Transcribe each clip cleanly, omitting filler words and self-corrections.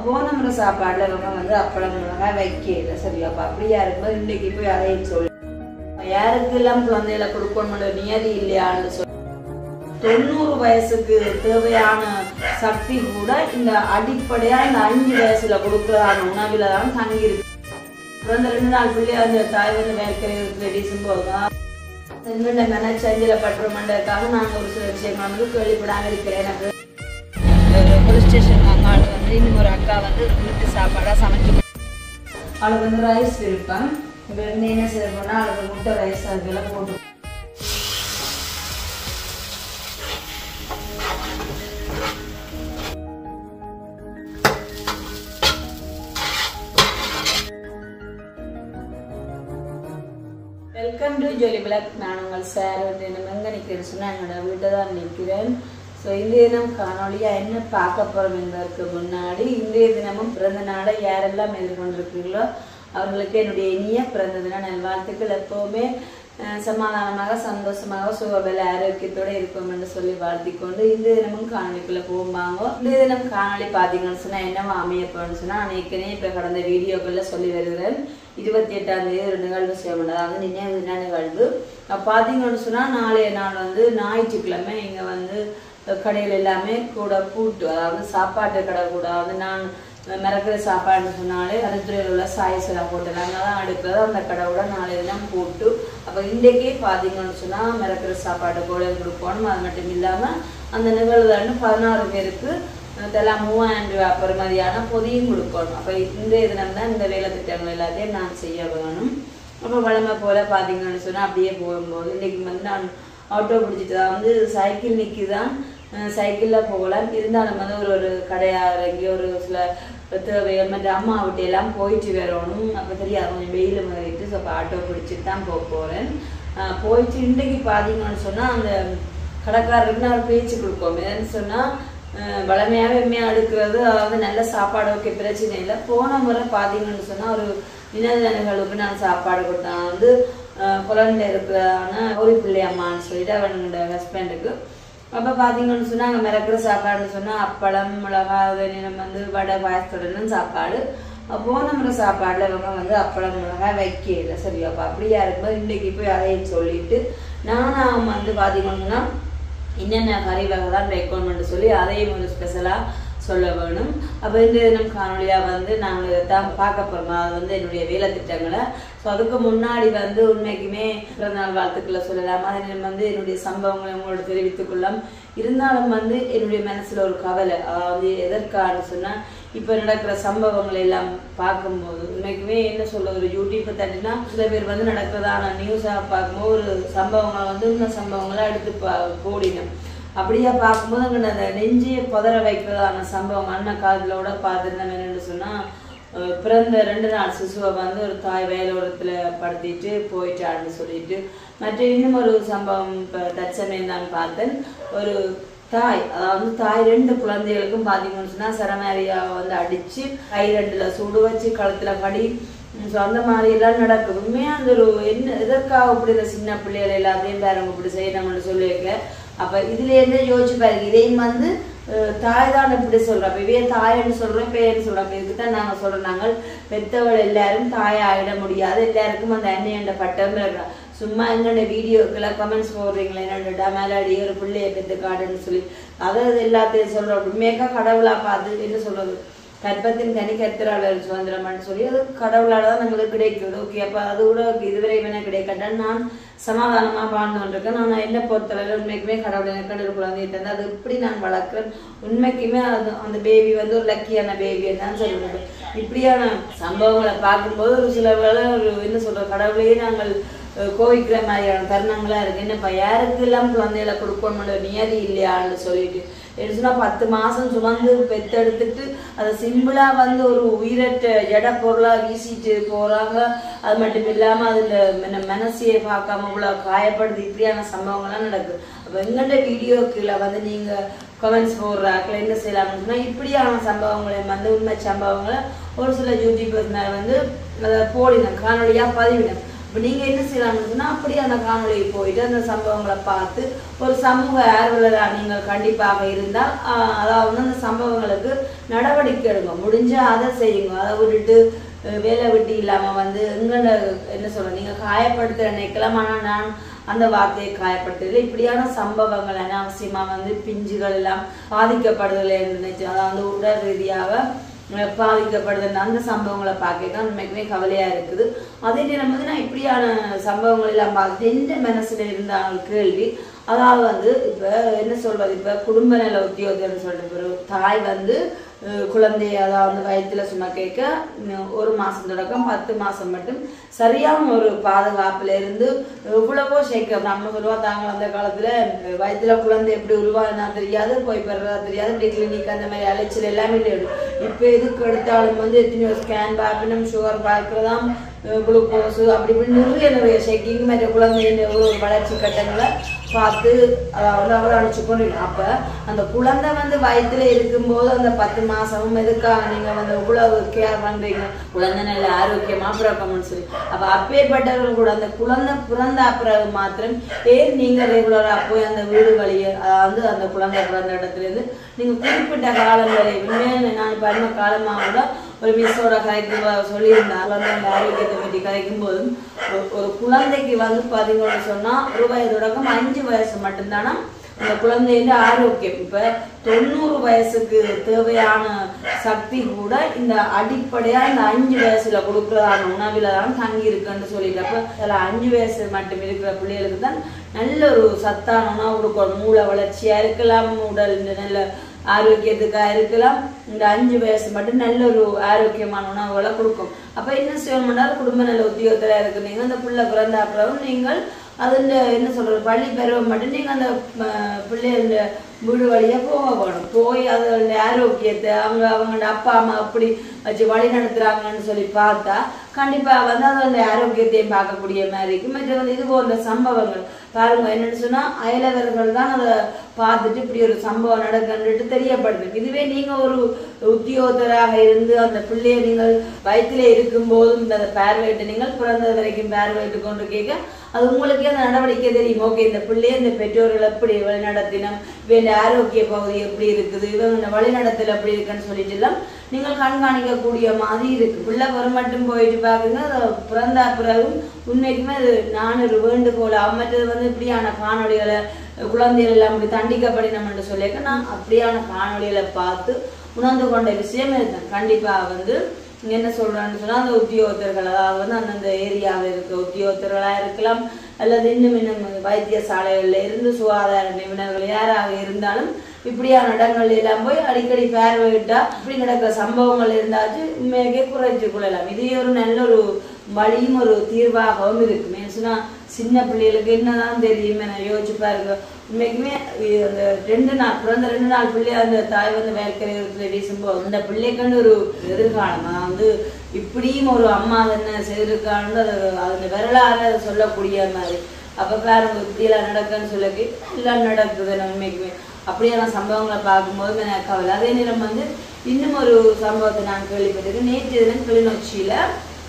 போன முறை சாப்பாடுல இவங்க வந்து அப்பளம் மிளகாய் வைக்கல சரியா. அப்ப அப்படியா இருக்கும்போது இன்னைக்கு போய் அதையும் சொல்லி யாருக்கெல்லாம் குழந்தைகளை கொடுக்கணும்னு நியதி இல்லையான்னு சொல்லி 90 வயசுக்கு தேவையான சக்தி கூட இந்த அடிப்படையா இந்த 5 வயசுல கொடுக்கறான உணவுல தான் தங்கி இருக்கு. அந்த 2 நாள் பிள்ளைய அந்த தாய் வந்து வேர்க்கிறதுக்கு ரெடிசும் போதும் எங்கள்ட மெனச்சஞ்சில பற்றுமன்றதுக்காக நான் ஒரு சில விஷயங்கள் வந்து கேள்விப்படாம இருக்கிறேன். எனக்கு போலீஸ் ஸ்டேஷன் அங்காள் வந்து இன்னும் ஒரு அக்கா வந்து வீட்டு சாப்பாடா சமைச்சு அவளுக்கு வந்து ரைஸ் இருப்பேன். இப்போ என்ன செய்யணும்னா அவளுக்கு முட்டை ரைஸ் அதுக்கெல்லாம் போட்டு வெல்கம் டு ஜோலி பிளாக். நான் உங்கள் சார் வந்து என்ன எங்கே நிற்கிறேன்னு சொன்னால் என்னோட வீட்டை தான் நிற்கிறேன். ஸோ இன்றைய தினம் காணொலியாக என்ன பார்க்க போகிறோம் என்பதற்கு முன்னாடி இன்றைய தினமும் பிறந்த நாளை யாரெல்லாம் எதிர்கொண்டிருக்கிறீர்களோ அவர்களுக்கு என்னுடைய இனிய பிறந்த தின நல்வாழ்த்துக்கள். எப்போவுமே சமாதானமாக சந்தோஷமாக சுகபல ஆரோக்கியத்தோடு இருப்போம் என்று சொல்லி வாழ்த்திக்கொண்டு இந்த தினமும் காணொலிக்குள்ளே போகும்பாங்க. இந்த தினம் காணொலி பார்த்தீங்கன்னு சொன்னால் என்னவா அமையப்போன்னு சொன்னால் நான் ஏற்கனவே இப்போ கடந்த வீடியோக்களில் சொல்லி வருகிறேன். 28ஆம் தேதி ஒரு நிகழ்வு செய்யப்பட்டது, அதாவது நினைவு தின நிகழ்வு. பார்த்தீங்கன்னு சொன்னால் நாளைய நாள் வந்து ஞாயிற்றுக்கிழமை இங்கே வந்து கடையில் எல்லாமே கூட பூட்டு, அதாவது சாப்பாட்டு கடை கூட வந்து நான் மிரக்கிற சாப்பாடுன்னு சொன்னாலே கருத்துறையில் உள்ள சாயசலா ஹோட்டல் அங்கே தான் அடுக்கிறது. அந்த கடவுட நாளைய தினம் போட்டு அப்போ இன்றைக்கே பார்த்தீங்கன்னு சொன்னால் மிரக்கிற சாப்பாட்டு கூட கொடுக்கணும். அது மட்டும் இல்லாமல் அந்த நிகழ்வுன்னு 16 பேருக்கு இதெல்லாம் 3000 ரூபா பெறுமதியான பொதியும் கொடுக்கணும். அப்போ இந்த தினம் தான் இந்த வேலை திட்டங்கள் எல்லாத்தையும் நான் செய்ய வேணும். அப்போ வழமை போல் பார்த்தீங்கன்னு சொன்னால் அப்படியே போகும்போது இன்றைக்கி வந்து நான் ஆட்டோ பிடிச்சிட்டு தான் வந்து சைக்கிள் நிற்கி தான் சைக்கிளில் போகலாம். இருந்தாலும் வந்து ஒரு கடையாக இறங்கி ஒரு சில தேவைகள் மற்ற அம்மா விட்டையெல்லாம் போயிட்டு வரணும். அப்போ தெரியாது கொஞ்சம் வெயில் மாறிட்டு ஸோ அப்போ ஆட்டோ பிடிச்சிட்டு தான் போக போகிறேன். போயிட்டு இன்றைக்கு பார்த்தீங்கன்னு சொன்னால் அந்த கடைக்காரருக்கு நான் பேச்சு கொடுப்போம். ஏன்னு சொன்னால் வளமையாகவே உண்மையாக அடுக்கிறது, அதாவது நல்ல சாப்பாடு ஓகே பிரச்சனை இல்லை. போன முறை பார்த்தீங்கன்னு சொன்னால் ஒரு நிகழ்வுக்கு நான் சாப்பாடு கொடுத்தேன். வந்து குழந்தை இருக்கிறதான ஒரு பிள்ளை அம்மான்னு சொல்லிட்டு அவனோட ஹஸ்பண்டுக்கு. அப்போ பார்த்தீங்கன்னு சொன்னால் அங்கே மிரக்கிற சாப்பாடுன்னு சொன்னால் அப்பளம் மிளகாய் நம்ம வந்து வடை பாயசத்துடன் சாப்பாடு. போன முறை சாப்பாடில் இவங்க வந்து அப்பளம் மிளகாய் வைக்கல சரியா. அப்போ அப்படியா இருக்கும்போது இன்றைக்கி போய் அதையும் சொல்லிட்டு நானும் வந்து பார்த்தீங்கன்னு சொன்னால் என்னென்ன கறி வகை தான் வைக்கணும்னு சொல்லி அதையும் ஒரு ஸ்பெஷலாக சொல்ல வேணும். அப்போ இந்த தினம் காணொலியாக வந்து நாங்கள் தான் பார்க்க போகிறோம். அது வந்து என்னுடைய வேலை திட்டங்களை. ஸோ அதுக்கு முன்னாடி வந்து உண்மைக்குமே பிறந்தநாள் வாழ்த்துக்களை சொல்லலாம். அதை வந்து என்னுடைய சம்பவங்களை உங்களோட தெரிவித்துக்கொள்ளலாம். இருந்தாலும் வந்து என்னுடைய மனசில் ஒரு கவலை, அதாவது எதற்கான்னு சொன்னால் இப்போ நடக்கிற சம்பவங்களை எல்லாம் பார்க்கும்போது உண்மைக்குமே என்ன சொல்ல ஒரு யூடியூப்பை தட்டினா சில பேர் வந்து நடக்கிறதான நியூஸாக பார்க்கும்போது ஒரு சம்பவங்களை வந்து இன்னும் சம்பவங்களை எடுத்து போடினோம். அப்படியே பார்க்கும்போது அங்கே அந்த நெஞ்சியை புதற வைக்கிறதான சம்பவம் அண்ணன் காலத்திலோட பார்த்துருந்தேன். என்னென்னு சொன்னால் பிறந்த 2 நாள் சிசுவை வந்து ஒரு தாய் வயலோரத்தில் படுத்திட்டு போயிட்டான்னு சொல்லிட்டு மற்ற இன்னும் ஒரு சம்பவம் இப்போ தற்சமயம் தான் பார்த்தேன். ஒரு தாய், அதாவது தாய் 2 குழந்தைகளுக்கும் பார்த்தீங்கன்னு சொன்னால் சரமாரியாக வந்து அடித்து கை 2ல சுடு வச்சு கழுத்தில் கடி. ஸோ அந்த மாதிரியெல்லாம் நடக்குது. உண்மையாக அந்த ஒரு என்ன எதற்காக இப்படி இந்த சின்ன பிள்ளைகள் எல்லாத்தையும் பேரவங்க இப்படி செய்யணும்னு சொல்லி வைக்க. அப்போ இதுலேருந்தே யோசிச்சு பாருங்க, இதையும் வந்து தாய் தான் இப்படி சொல்கிறோம். அப்போ இவையே தாயன்னு சொல்கிறோம், பேருன்னு சொல்கிறோம். அப்போ இதுக்கு தான் நாங்கள் சொல்கிறோம், நாங்கள் பெற்றவள் எல்லாரும் தாயாகிட முடியாது, எல்லாருக்கும் அந்த அன்னையண்ட பட்டம் இருக்கிறோம். சும்மா எங்கள்ட வீடியோக்களை கமெண்ட்ஸ் போடுறீங்களே என்னடா மேலாடி ஒரு பிள்ளையை பெற்று காடுன்னு சொல்லி அதை எல்லாத்தையும் சொல்கிறோம். உண்மையாக கடவுளாக பார்த்து என்ன சொல்கிறது, கற்பத்தின் கனி கத்திராளர் சுதந்திரம்னு சொல்லி அது கடவுளால் தான் நம்மளுக்கு கிடைக்குது. ஓகே, அப்போ அது கூட இதுவரை வேணா கிடைக்கட்டான்னு நான் சமாதானமாக வாழ்ந்து கொண்டிருக்கேன். நான் என்ன பொறுத்தளவில் உண்மைக்குமே கடவுள் எனக்கு ஒரு குழந்தையை தந்து அது இப்படி நான் வளர்க்குறேன். உண்மைக்குமே அது அந்த பேபி வந்து ஒரு லக்கியான பேபியை தான் சொல்லுவேன். இப்படியான சம்பவங்களை பார்க்கும்போது ஒரு சில வேளை ஒரு என்ன சொல்கிற கடவுளையே நாங்கள் கோவிக்கிற மாதிரியான தருணங்களாக இருக்குது. என்னப்பா யாருக்கு எல்லாம் குழந்தைகளை கொடுக்கணும்னு நியதி இல்லையான்னு சொல்லிட்டு என்ன சொன்னால் 10 மாதம் சுமந்து பெற்றெடுத்துட்டு அதை சிம்பிளாக வந்து ஒரு உயிரற்ற ஜட பொருளாக வீசிட்டு போகிறாங்க. அது மட்டும் இல்லாமல் அதில் மனசையை பார்க்காம இவ்வளோ காயப்படுது. இப்படியான சம்பவங்கள்லாம் நடக்குது. அப்போ எங்கள்ட வீடியோக்குள்ள வந்து நீங்கள் கமெண்ட்ஸ் போடுறாக்கள் என்ன செய்யலாம்னு சொன்னால் இப்படியான சம்பவங்களை வந்து உண்மை சம்பவங்களை ஒரு சில யூடியூபர்ஸ் மேலே வந்து அதை போடினோம், காணொலியாக பதிவிடும். இப்போ நீங்கள் என்ன செய்யலாம்னு சொன்னால் அப்படியே அந்த காணொலியை போயிட்டு அந்த சம்பவங்களை பார்த்து ஒரு சமூக ஆர்வலராக நீங்கள் கண்டிப்பாக இருந்தால் அதாவது அந்த சம்பவங்களுக்கு நடவடிக்கை எடுங்க, முடிஞ்சால் அதை செய்யுங்க. அதை விட்டுட்டு வேலை வெட்டி இல்லாமல் வந்து எங்களை என்ன சொல்கிறேன் நீங்கள் காயப்படுத்த நினைக்கலாம். ஆனால் நான் அந்த வார்த்தையை காயப்படுத்துறதுல இப்படியான சம்பவங்கள் அனாவசியமாக வந்து பிஞ்சுகள் எல்லாம் பாதிக்கப்படுதலை நினைச்சு அதாவது உடல் ரீதியாக பாதிக்கப்படுது அந்த சம்பவங்களை பார்க்க உண்மைக்குமே கவலையாக இருக்குது. அதே நேரம் வந்து நான் இப்படியான சம்பவங்கள் எல்லாம் பார்த்து எந்த மனசில் இருந்தாங்க கேள்வி. அதாவது வந்து இப்போ என்ன சொல்வது, இப்போ குடும்ப நல உத்தியோகம்னு சொல்லிட்டு ஒரு தாய் வந்து குழந்தைய அதாவது வயிற்றுல சும்மா கேட்க 1 மாதம் தொடக்கம் 10 மாதம் மட்டும் சரியான ஒரு பாதுகாப்புல இருந்து எவ்வளவோ சேர்க்க நம்ம சொல்லுவா தாங்க அந்த காலத்தில் வயிற்றுல குழந்தை எப்படி உருவானா தெரியாது, போய் பெறதா தெரியாது, இப்படி கிளினிக் அந்த மாதிரி அலைச்சல் எல்லாமே இல்லை. இப்போ எதுக்கு எடுத்தாலும் வந்து எத்தனையோ ஸ்கேன் பார்க்கணும், சுகர் பார்க்குறதாம், குளுக்கோஸு அப்படி இப்படி நிறைய செக்கிங் மாதிரி குழந்தைய ஒரு வளர்ச்சி கட்டங்களை பார்த்து அதாவது அவரை அனுப்பிச்சு கொண்டு. அப்போ அந்த குழந்தை வந்து வயிற்றுல இருக்கும்போது அந்த 10 மாதமும் எதுக்காக நீங்கள் வந்து இவ்வளவு கேர் பண்ணுறீங்க, குழந்தை நல்ல ஆரோக்கியமாக பிறக்கணும்னு சொல்லி. அப்போ அப்பேற்பட்டவர்கள் கூட அந்த குழந்தை பிறந்த பிறகு மாத்திரம் ஏன் நீங்கள் ரெகுலராக போய் அந்த வீடு வழியை அதாவது அந்த குழந்தை பிறந்த இடத்துலேருந்து நீங்கள் குறிப்பிட்ட காலம் வரை உண்மையாக நான் பரும காலமாக கூட ஒரு மிஸ்ஸோட கதைக்கு சொல்லியிருந்தார். குழந்தை ஆரோக்கியத்தை பற்றி கதைக்கும் போதும் ஒரு குழந்தைக்கு வந்து பார்த்தீங்கன்னு சொன்னால் 1 வயது தொடக்கம் 5 வயசு மட்டும்தானா அந்த குழந்தையின் ஆரோக்கியம். இப்போ 90 வயசுக்கு தேவையான சக்தி கூட இந்த அடிப்படையாக இந்த 5 வயசுல கொடுக்குறதான உணவில் தான் தங்கி இருக்குன்னு சொல்லிட்டு. அப்போ அதில் 5 வயசு மட்டும் இருக்கிற பிள்ளைகளுக்கு தான் நல்ல ஒரு சத்தான உணவு கொடுக்கணும். மூளை வளர்ச்சியாக இருக்கலாம், உடல் நல்ல ஆரோக்கியத்துக்காக இருக்கலாம். இந்த 5 வயசு மட்டும் நல்ல ஒரு ஆரோக்கியமான உணவுகளை கொடுக்கும். அப்போ என்ன செய்யணும்னா குடும்ப நல்ல உத்தியோகத்தில் இருக்குனீங்க அந்த பிள்ளை பிறந்த அப்புறம் நீங்கள் அதுல என்ன சொல்றது பள்ளி பருவம் மட்டும் நீங்கள் அந்த பிள்ளைகள வீடு வழியாக போகணும். போய் அதோட ஆரோக்கியத்தை அவங்களோட அப்பா அம்மா அப்படி வச்சு வழி நடத்துகிறாங்கன்னு சொல்லி பார்த்தா கண்டிப்பாக வந்து அதோட ஆரோக்கியத்தையும் பார்க்கக்கூடிய மாதிரி இருக்கும். மற்ற வந்து இது போன்ற சம்பவங்கள் பாருங்க என்னன்னு சொன்னால் அயலவர்கள் தான் அதை பார்த்துட்டு இப்படி ஒரு சம்பவம் நடக்குன்னுட்டு தெரியப்படுது. இதுவே நீங்கள் ஒரு உத்தியோகத்தராக இருந்து அந்த பிள்ளையை நீங்கள் வயிற்றிலே இருக்கும்போதும் இந்த பார்வையிட்டு நீங்கள் பிறந்தது வரைக்கும் பார்வையிட்டு கொண்டு கேட்க அது உங்களுக்கே அந்த நடவடிக்கை தெரியும். ஓகே இந்த பிள்ளையை இந்த பெற்றோர்கள் எப்படி வழிநடத்தினம், இவன் ஆரோக்கிய பகுதி எப்படி இருக்குது, இவங்க வழிநடத்தல் எப்படி இருக்குன்னு சொல்லிட்டு எல்லாம் நீங்கள் கண்காணிக்கக்கூடிய மாதிரி இருக்கு. பிள்ளை வரும் மட்டும் போயிட்டு பாக்குங்க பிறந்த பிறகும் உண்மைக்குமே அது நான் ஒரு வேண்டுகோள் மற்றது வந்து இப்படியான காணொலிகளை குழந்தைகள் எல்லாம் அப்படி தண்டிக்கப்படினோம்னு சொல்லியிருக்க நான் அப்படியான காணொலிகளை பார்த்து உணர்ந்து கொண்ட விஷயம் இருக்கேன். கண்டிப்பா வந்து என்ன சொல்றான்னு சொன்னா அந்த உத்தியோகத்தர்கள் அதாவது வந்து அந்தந்த ஏரியாவில் இருக்க உத்தியோகத்தர்களா இருக்கலாம் அல்லது இன்னும் வைத்தியசாலைகள்ல இருந்து சுகாதார நிபுணர்கள் யாராக இருந்தாலும் இப்படியான இடங்கள் எல்லாம் போய் அடிக்கடி பார்வையிட்டா இப்படி நடக்கிற சம்பவங்கள் இருந்தாச்சு உண்மையே குறைச்சு கொள்ளலாம். இதே ஒரு நல்ல ஒரு வழியும் ஒரு தீர்வாகவும் இருக்குமே சொன்னா சின்ன பிள்ளைகளுக்கு என்னதான் தெரியும் என யோசிச்சு பாருங்க. உண்மைக்குமே அந்த 2 நாள் பிறந்த 2 நாள் பிள்ளை அந்த தாய் வந்து வேலைக்கரையத்துல வீசும்போது அந்த பிள்ளைக்குன்னு ஒரு எதிர்காலம் வந்து இப்படியும் ஒரு அம்மா என்ன செய்திருக்கான்னு அது வரலாறு சொல்லக்கூடிய மாதிரி. அப்ப பாருங்க இப்படியெல்லாம் நடக்குன்னு சொல்லி எல்லாம் நடக்குது. உண்மைக்குமே அப்படியான சம்பவங்களை பார்க்கும்போது எனக்கு கவலை. அதே நேரம் வந்து இன்னும் ஒரு சம்பவத்தை நான் கேள்விப்பட்டிருக்கேன். நேற்று தினம் கிளிநொச்சியில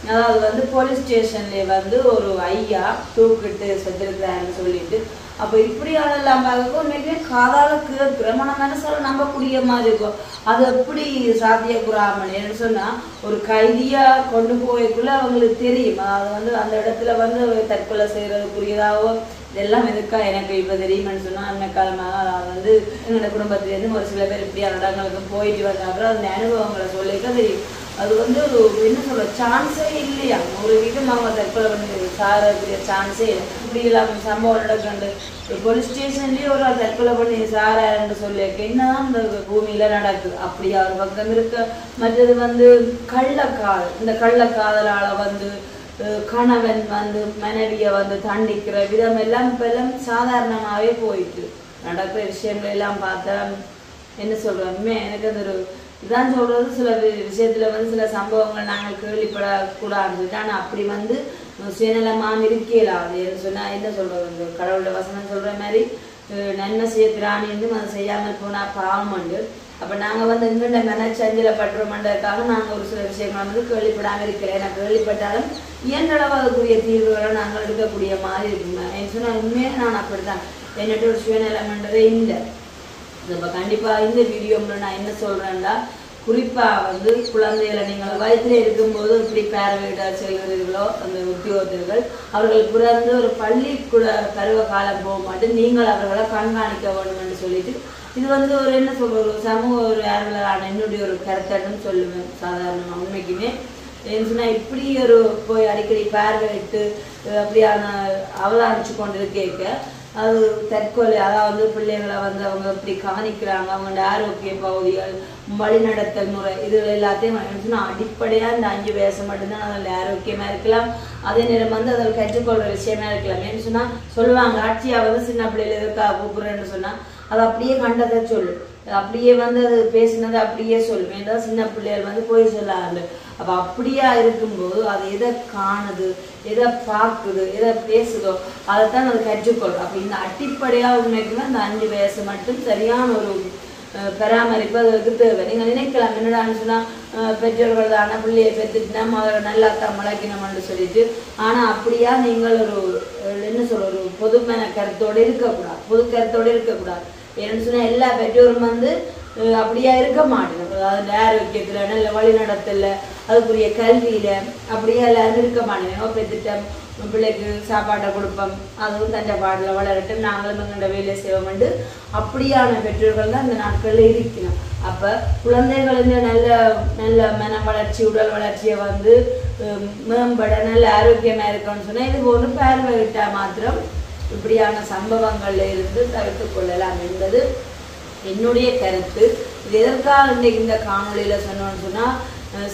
அதாவது வந்து போலீஸ் ஸ்டேஷன்ல வந்து ஒரு ஐயா தூக்கிட்டு செத்துருக்கிறாருன்னு சொல்லிட்டு அப்போ இப்படியானெல்லாம் பார்க்க உண்மைக்குமே காதால கேட்குற மன மனசால நம்பக்கூடிய மாதிரி இருக்கும். அது எப்படி சாத்தியக்கூறாமல் என்ன சொன்னா ஒரு கைதியா கொண்டு போய்க்குள்ள அவங்களுக்கு தெரியும். அது வந்து அந்த இடத்துல வந்து தற்கொலை செய்யறதுக்குரியதாவோ இதெல்லாம் எதுக்கா எனக்கு இப்போ தெரியுமென்னு சொன்னால் அந்த காலமாக அது வந்து எங்களோட குடும்பத்திலேருந்து ஒரு சில பேர் இப்படியான இடங்களுக்கு போயிட்டு வந்தாங்க அந்த அனுபவங்களை சொல்லிக்க தெரியும். அது வந்து ஒரு என்ன சொல்ற சான்ஸே இல்லையா, ஒரு வீதம் அவங்க தற்கொலை பண்ணி சாரக்கூடிய சான்ஸே இல்லை. இப்படி இல்லாம சம்பவம் நடக்குது போலீஸ் ஸ்டேஷன்லயே ஒரு தற்கொலை பண்ணி சாரான்னு சொல்லியிருக்க என்னதான் இந்த பூமியில நடக்குது. அப்படியா ஒரு பக்கம் இருக்க. மற்றது வந்து கள்ளக்காதல், இந்த கள்ளக்காதலால வந்து கணவன் வந்து மனைவியை வந்து தண்டிக்கிற விதம் எல்லாம் இப்ப எல்லாம் சாதாரணமாகவே போயிட்டு நடக்கிற விஷயங்கள் எல்லாம் பார்த்தா என்ன சொல்றோமே எனக்கு அந்த ஒரு இதான் சொல்றது. சில விஷயத்துல வந்து சில சம்பவங்கள் நாங்கள் கேள்விப்படக்கூடாது. ஆனால் அப்படி வந்து சுயநலமாக இருக்கலாது சொன்னா என்ன சொல்றது இந்த கடவுளோட வசனம் சொல்ற மாதிரி நன்மை செய்ய திராணி அதை செய்யாமல் போனா பாவம் உண்டு. அப்போ நாங்கள் வந்து எங்கெண்ட மனச்சஞ்சலை பட்டுறோம்ன்றதுக்காக நாங்கள் ஒரு சில விஷயங்கள் வந்து கேள்விப்படாமல் இருக்கிறேன். எனக்கு கேள்விப்பட்டாலும் இயன்றளவு அதுக்குரிய தீர்வுகளை நாங்கள் எடுக்கக்கூடிய மாதிரி இருக்குங்க. என்ன சொன்னால் உண்மையாக நான் அப்படித்தான் என்னட்டு ஒரு சுயநலம்ன்றதே இல்லை. இப்போ கண்டிப்பாக இந்த வீடியோவில் நான் என்ன சொல்கிறேன்னா, குறிப்பாக வந்து குழந்தைகளை நீங்கள் வயதில் இருக்கும்போது இப்படி பேரவையிட்டால் செல்கிறீர்களோ அந்த உத்தியோகத்தர்கள் அவர்கள் பிறந்து ஒரு பள்ளிக்கூட பருவ காலம் போக மாட்டேன் நீங்கள் அவர்களை கண்காணிக்க வேண்டும் என்று சொல்லிட்டு இது வந்து ஒரு என்ன சொல்ற ஒரு சமூக ஒரு ஆர்வலரான என்னுடைய ஒரு கருத்துன்னு சொல்லுவேன். சாதாரணமாக உண்மைக்குமே ஏன்னு சொன்னால் இப்படி ஒரு போய் அடிக்கடி பார்வையிட்டு அப்படியான அவதானிச்சு கொண்டு கேட்க அது தற்கொலை, அதாவது பிள்ளைகளை வந்து அவங்க இப்படி கவனிக்கிறாங்க, அவங்களோட ஆரோக்கிய பகுதிகள் வழிநடத்தல் முறை இது எல்லாத்தையும் சொன்னால் அடிப்படையாக இந்த 5 வயசு மட்டும்தான் அதில் ஆரோக்கியமாக இருக்கலாம். அதே நேரம் வந்து அதில் கற்றுக்கொள்கிற விஷயமா இருக்கலாம். ஏன்னு சொன்னால் சொல்லுவாங்க ஆட்சியாக வந்து சின்ன பிள்ளைகள் எதுக்காக கூப்பிட்றேன்னு சொன்னால் அது அப்படியே கண்டதை சொல்லு, அப்படியே வந்து அது பேசினதை அப்படியே சொல்லுவேன். ஏதாவது சின்ன பிள்ளைகள் வந்து போய் சொல்லாது. அப்போ அப்படியா இருக்கும்போது அது எதை காணுது, எதை பார்க்குது, எதை பேசுதோ அதைத்தான் அது கற்றுக்கொள்ளும். அப்போ இந்த அடிப்படையாக உண்மைக்குன்னா இந்த 5 வயசு மட்டும் சரியான ஒரு பராமரிப்பு அதுக்கு தேவை. நீங்கள் நினைக்கலாம் என்னடான்னு சொன்னால் பெற்றோர்கள் தானே பிள்ளையை பெற்றுட்டுனா முதல்ல நல்லா தான் முளைக்கணும்னு சொல்லிட்டு, ஆனால் அப்படியா நீங்கள் ஒரு என்ன சொல்ற ஒரு பொதுமன கருத்தோடு இருக்கக்கூடாது, பொது கருத்தோடு இருக்கக்கூடாது. ஏன்னு சொன்னால் எல்லா பெற்றோரும் வந்து அப்படியா இருக்க மாட்டேங்க. அதாவது ஆரோக்கியத்தில் நல்ல வழிநடத்தல அதுக்குரிய கல்வியில் அப்படியே எல்லாரும் இருக்க மாட்டேங்க. பெற்றுட்டோம் பிள்ளைக்கு சாப்பாட்டை கொடுப்போம், அதுவும் தண்டை பாடல வளரட்டும், நாங்களும் எங்கள்ட வேலை செய்வோம்ண்டு அப்படியான பெற்றோர்கள் தான் இந்த நாட்களில் இருக்கணும். அப்போ குழந்தைகளின் நல்ல நல்ல மன வளர்ச்சி உடல் வளர்ச்சியை வந்து மேம்பட நல்ல ஆரோக்கியமாக இருக்கணும்னு சொன்னால் இது போன்று பார்வையிட்டால் மாத்திரம் இப்படியான சம்பவங்கள்ல இருந்து தவிர்த்து கொள்ளலாம் என்பது என்னுடைய கருத்து. இது எதற்காக இன்றைக்கு இந்த காணொலியில் சொன்னோன்னு சொன்னால்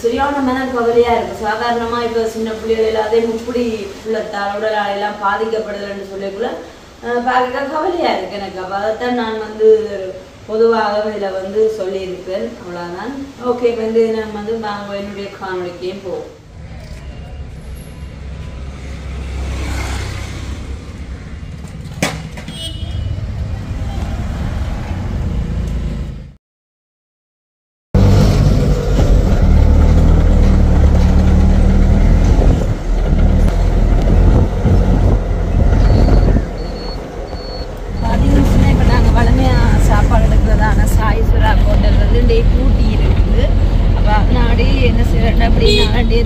சரியான மன கவலையாக இருக்குது. சாதாரணமாக இப்போ சின்ன பிள்ளைகள் எல்லாத்தையும் இப்படி உள்ளத்தால் உடலால் எல்லாம் பாதிக்கப்படுதல்னு சொல்லிக்குள்ள பார்க்க கவலையாக இருக்குது எனக்கு. அப்போ அதைத்தான் நான் வந்து பொதுவாக இதில் வந்து சொல்லியிருப்பேன். அவ்வளோதான். ஓகே, இப்போ வந்து நம்ம வந்து நாங்கள் என்னுடைய காணொலிக்கே போவோம்.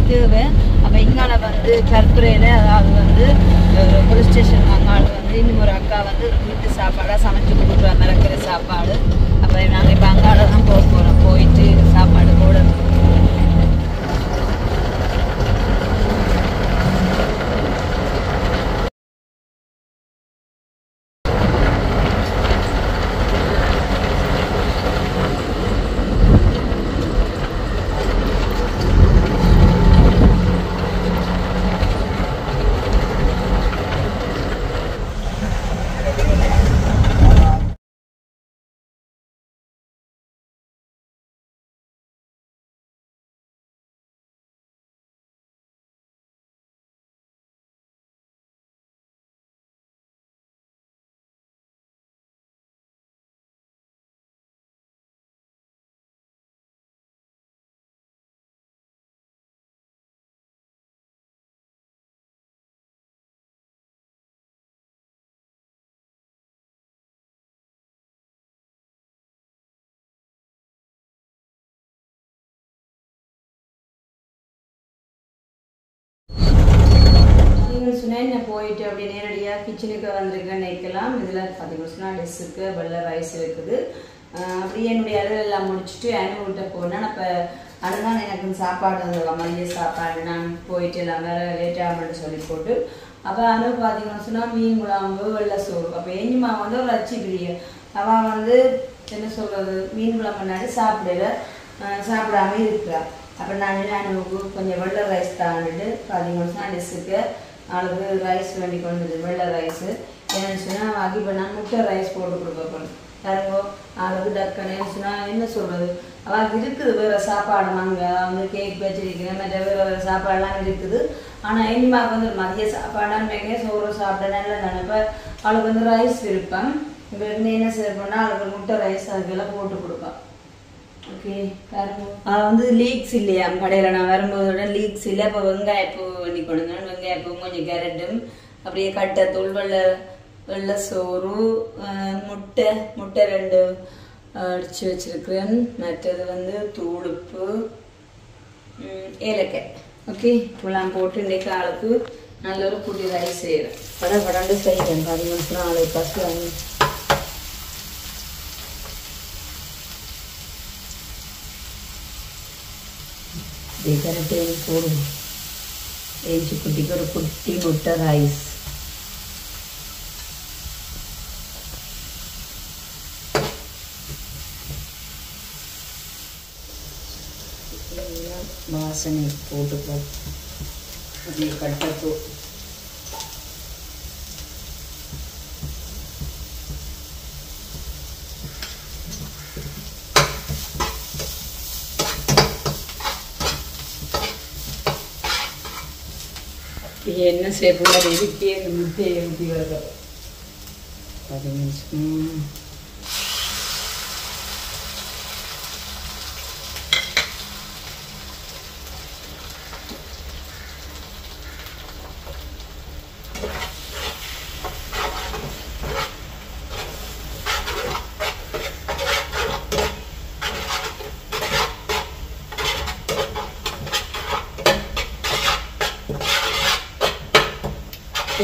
தேவை. அப்போ இங்கால வந்து கற்பூரையில் அதாவது வந்து போலீஸ் ஸ்டேஷன் அங்கால வந்து இன்னும் ஒரு அக்கா வந்து வீட்டு சாப்பாடாக சமைச்சு கொடுக்குற மிரக்கிற சாப்பாடு. அப்போ நாங்கள் இப்போ அங்கால தான் போக போகிறோம், போயிட்டு சாப்பாடு போடணும். சொன்னேன் போயிட்டு அப்படி நேரடியாக கிச்சனுக்கு வந்திருக்கேன்னு நினைக்கலாம். இதில் பார்த்தீங்கன்னா டிஷ்ஷுக்கு வெள்ளை ரைஸ் இருக்குது. அப்படியே என்னுடைய அலுவல் எல்லாம் முடிச்சுட்டு அனுவிட்ட போனேன். அப்போ அதுதான் எனக்கு சாப்பாடு மதிய சாப்பாடு நான் போயிட்டு எல்லாம் வேறு லேட்டாகணும்னு சொல்லி போட்டு அப்போ அனு பார்த்தீங்கன்னு சொன்னால் மீன் குழம்பு வெள்ளை சோறு. அப்போ எஞ்சிமா வந்து ஒரு அச்சி பிரியம் அவன் வந்து என்ன சொல்கிறது மீன் குழம்பு முன்னாடி சாப்பிடாம இருக்கிறான். அப்போ நான் அனுவுக்கு கொஞ்சம் வெள்ளை ரைஸ் தாண்டிட்டு பார்த்தீங்கன்னு சொன்னால் டிஷ்ஷுக்கு அவளுக்கு ரைஸ் வேண்டி கொண்டது வெள்ளை ரைஸு. என்னென்னு சொன்னால் அது இப்போ நான் முட்டை ரைஸ் போட்டு கொடுப்பேன் தருங்கோ. அவளுக்கு டக்குன்னு சொன்னால் என்ன சொல்கிறது அவளுக்கு இருக்குது வேறு சாப்பாடு அங்கே வந்து கேக் வச்சிருக்கிறேன் மற்ற வேறு சாப்பாடெல்லாம் இருக்குது. ஆனால் இனிமாவுக்கு வந்து மதிய சாப்பாடான்னு சோறு சாப்பிட நல்லா நினைப்ப அவளுக்கு வந்து ரைஸ் விருப்பம். இப்போ என்ன செய்யப்போனால் அவளுக்கு முட்டை ரைஸ் அதுக்கெல்லாம் போட்டு கொடுப்பேன். ஓகே வந்து லீக்ஸ் இல்லையா கடையில் நான் வரும்போதோட லீக்ஸ் இல்லை. அப்போ வெங்காயப்பூ பண்ணி கொடுங்க. வெங்காயப்பூ கொஞ்சம் கேரட்டும் அப்படியே கட்டத்தூள் வெள்ளை சோறு முட்டை 2 அடித்து வச்சிருக்கிறேன். மற்றது வந்து தூளுப்பு ஏலக்காய். ஓகே இப்பெல்லாம் போட்டு இன்றைக்கு ஆளுக்கு நல்ல ஒரு புளி ரைஸ் செய்கிறேன். படண்டு செய்கிறேன். 10 நிமிஷம் ஆளு பசு வாங்கி கரெக்டாக போடுவோம். ஏஞ்சி குட்டிக்கு ஒரு குட்டி முட்டை ரைஸ். வாசனை போட்டுப்போம். அப்படியே கட்டத்தூள் என்ன சேஃபுள்ள இருக்கே இந்த முட்டையை ஊற்றி வரது 10 நிமிஷம்.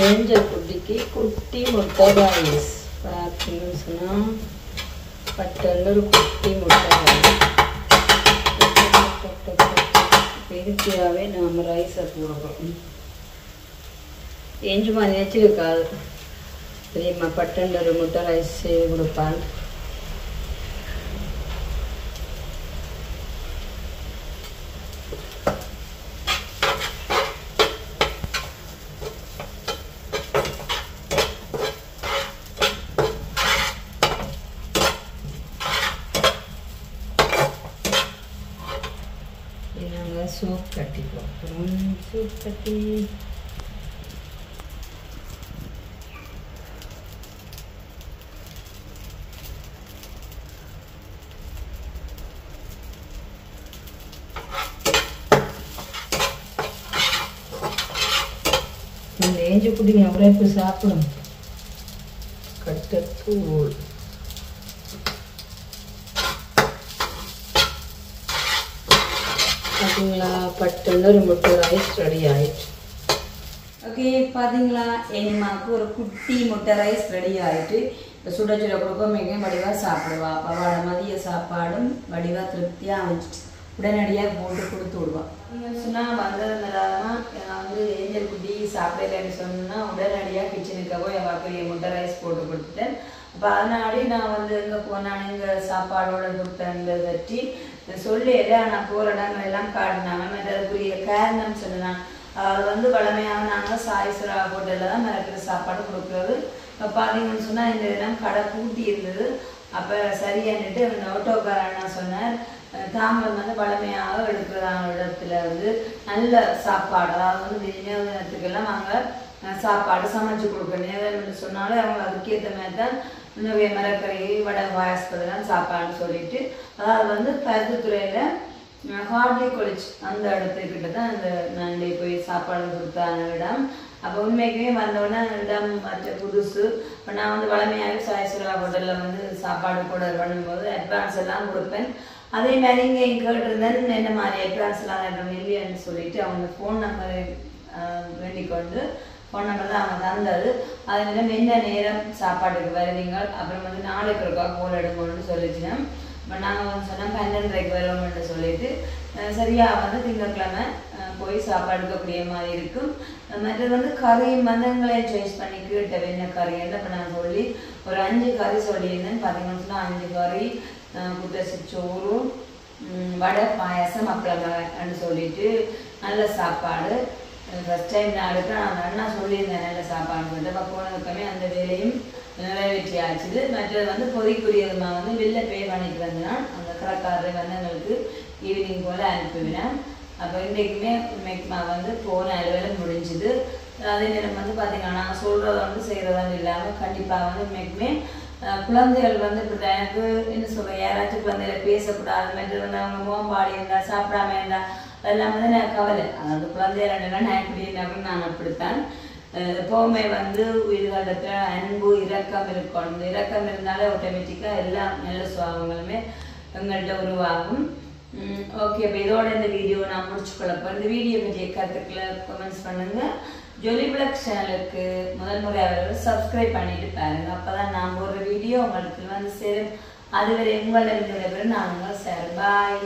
ஏஞ்சல் குட்டிக்கு குட்டி முட்டை ரைஸ் பார்த்தீங்கன்னு சொன்னால் பட்டொரு குட்டி முட்டை ரைஸ். பெருக்கியாகவே நாம் ரைஸை போடுறோம். ஏஞ்சுமா நினைச்சிருக்காது பெரியம்மா பட்டொரு முட்டை ரைஸ் செய்து கொடுப்பான். சூப் கட்டி போட்டுருவோம். சூப் கட்டி இந்த ஏஞ்சு குட்டிங்க அப்படியே போய் சாப்பிடும். கட்டத்தூள் பார்த்தீங்களா பட்டொரு முட்டை ரைஸ் ரெடி ஆயிடுச்சு. ஓகே பார்த்தீங்களா எனிமாவுக்கு ஒரு குட்டி முட்டை ரைஸ் ரெடி ஆயிட்டு. இப்போ சுட சுட கொடுப்போம். மிகவும் வடிவாக சாப்பிடுவா. அவளோட மதிய சாப்பாடும் வடிவாக திருப்தியாக அமைச்சிட்டு உடனடியாக போட்டு கொடுத்து விடுவான். நீங்கள் சொன்னால் வந்ததுனாலதான் நான் வந்து ஏஞ்சல் குட்டி சாப்பிடலன்னு சொன்னால் உடனடியாக கிச்சனுக்கு போய் அவள் முட்டை ரைஸ் போட்டு கொடுத்துட்டேன். அப்போ அதனாடி நான் வந்து எங்கே போனான் இங்கே சாப்பாடோட கொடுத்தேங்க தட்டி சொல்லியில நான் போகிற இடங்கள் எல்லாம் காட்டினாங்க. மற்றதுக்குரிய காரணம் சொன்னேன். அது வந்து வளமையாக நாங்கள் சாய்ஸ்வரா ஹோட்டலில் தான் மிரக்கிற சாப்பாடு கொடுக்குறது. இப்போ பார்த்தீங்கன்னு சொன்னால் இந்த தினம் கடை பூட்டி இருந்தது. அப்போ சரியானிட்டு அந்த ஆட்டோக்காரன் சொன்னார் தாம்பரம் வந்து வளமையாக எடுக்கிறதான இடத்துல வந்து நல்ல சாப்பாடு அதாவது வந்து விநியோகத்துக்கெல்லாம் நாங்கள் சாப்பாடு சமைச்சு கொடுக்கணும். ஏதாவது சொன்னாலும் அவங்க அதுக்கேற்ற மாதிரி தான் நிறைய மரக்கறி வடை பாயசத்துலாம் சாப்பாடுன்னு சொல்லிட்டு அதாவது வந்து பருத்துத்துறையில் ஹார்ட்லி காலேஜ் அந்த இடத்துக்கிட்ட தான் அந்த நான் போய் சாப்பாடு கொடுத்தான இடம். அப்போ உண்மைக்குமே வந்தோடனே இடம் மற்ற புதுசு. இப்போ நான் வந்து வளமையாகவே சாய்ஸ்வரா ஹோட்டலில் வந்து சாப்பாடு கூட பண்ணும்போது அட்வான்ஸ் எல்லாம் கொடுப்பேன். அதே மாதிரி இங்கே கேட்டிருந்தேன் என்ன மாதிரி அட்வான்ஸ் எல்லாம் இல்லைன்னு சொல்லிட்டு அவங்க ஃபோன் நம்பரை வேண்டிக் கொண்டு ஃபோன் நம்பர் தான் அவங்க தந்தது. அதனால என்ன நேரம் சாப்பாட்டுக்கு வருவீங்க அப்புறம் வந்து நாளைக்கு ஒருக்கா கோல் எடுக்கணும்னு சொல்லிச்சுன்னா இப்போ நாங்கள் வந்து சொன்னால் 12:30 வருவோம்னு சொல்லிட்டு சரியாக வந்து திங்கட்கிழமை போய் சாப்பாடுக்கக்கூடிய மாதிரி இருக்கும். மற்றது வந்து கறியும் வந்து எங்களே சாய்ஸ் பண்ணி கேட்டவை என்ன கறின்னு இப்போ நான் சொல்லி ஒரு 5 கறி சொல்லியிருந்தேன். பார்த்தீங்கன்னு சொன்னால் 5 கறி குத்தரிசி சோறு வடை பாயாசம் அப்பளம்னு சொல்லிட்டு நல்ல சாப்பாடு. ஃபஸ்ட் டைம் நான் எடுக்கிறேன். நான் அண்ணா சொல்லியிருந்தேன் நல்ல சாப்பாடு சொல்லிட்டு அப்போ போனதுக்குமே அந்த வேலையும் நிறைவேற்றி ஆச்சுது. மற்றது வந்து பொறிக்குரியதுமா வந்து வெளில பே பண்ணிட்டு வந்தேன். அந்த கடைக்காரரை வந்து எங்களுக்கு ஈவினிங் போல் அனுப்பிவினேன். அப்போ இன்றைக்குமே மேக்மா வந்து போன வேலை முடிஞ்சுது. அதே நேரம் வந்து பார்த்தீங்கன்னா நாங்கள் சொல்கிறத வந்து செய்கிறதான்னு இல்லாமல் கண்டிப்பாக வந்து மேக்மே குழந்தைகள் வந்து இப்படி எனக்கு என்ன சொல்கிறேன், யாராச்சும் குழந்தைகளை பேசக்கூடாது, மற்றது வந்து அவங்க முகம்பாடி இருந்தால் சாப்பிடாம இருந்தால் அதெல்லாம் வந்து நான் கவலை. அதாவது குழந்தைகள் நான் இப்படி இருந்தாலும் நான் அப்படித்தான். எப்போவுமே வந்து உயிர்காலத்தில் அன்பு இரக்கம் இருக்கணும். இரக்கம் இருந்தாலே ஆட்டோமேட்டிக்காக எல்லா நல்ல சுபாவங்களுமே எங்கள்கிட்ட உருவாகும். ஓகே, இப்போ இதோட இந்த வீடியோ நான் முடிச்சுக்கொள்ளப்போ இந்த வீடியோ பற்றிய கருத்துக்களை கமெண்ட்ஸ் பண்ணுங்கள். ஜொலி விளக் சேனலுக்கு முதல் முறை அவர்கள் சப்ஸ்கிரைப் பண்ணிட்டு பாருங்கள். அப்போ தான் நான் ஒரு வீடியோ உங்களுக்கு வந்து சேரும். அதுவரை உங்களிடம் விடைபெறும் நான் உங்கள் சார். பாய்.